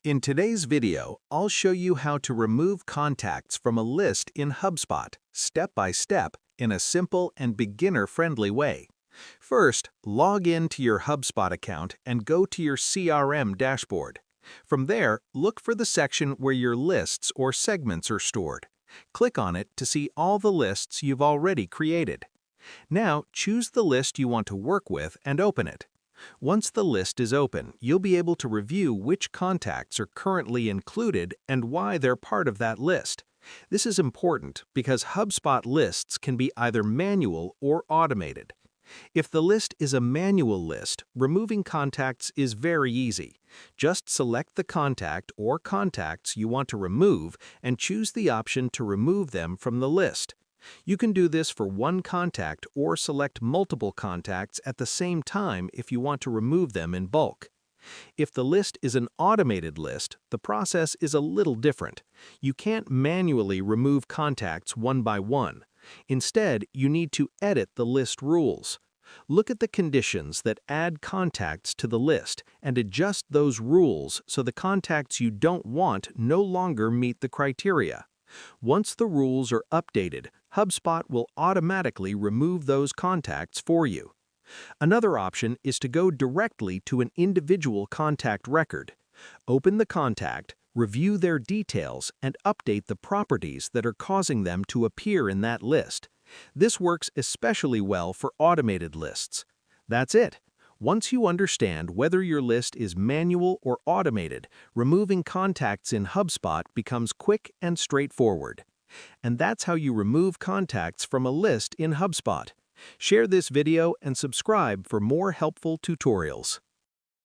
In today's video, I'll show you how to remove contacts from a list in HubSpot, step by step, in a simple and beginner-friendly way. First, log in to your HubSpot account and go to your CRM dashboard. From there, look for the section where your lists or segments are stored. Click on it to see all the lists you've already created. Now, choose the list you want to work with and open it. Once the list is open, you'll be able to review which contacts are currently included and why they're part of that list. This is important because HubSpot lists can be either manual or automated. If the list is a manual list, removing contacts is very easy. Just select the contact or contacts you want to remove and choose the option to remove them from the list. You can do this for one contact or select multiple contacts at the same time if you want to remove them in bulk. If the list is an automated list, the process is a little different. You can't manually remove contacts one by one. Instead, you need to edit the list rules. Look at the conditions that add contacts to the list and adjust those rules so the contacts you don't want no longer meet the criteria. Once the rules are updated, HubSpot will automatically remove those contacts for you. Another option is to go directly to an individual contact record. Open the contact, review their details, and update the properties that are causing them to appear in that list. This works especially well for automated lists. That's it. Once you understand whether your list is manual or automated, removing contacts in HubSpot becomes quick and straightforward. And that's how you remove contacts from a list in HubSpot. Share this video and subscribe for more helpful tutorials.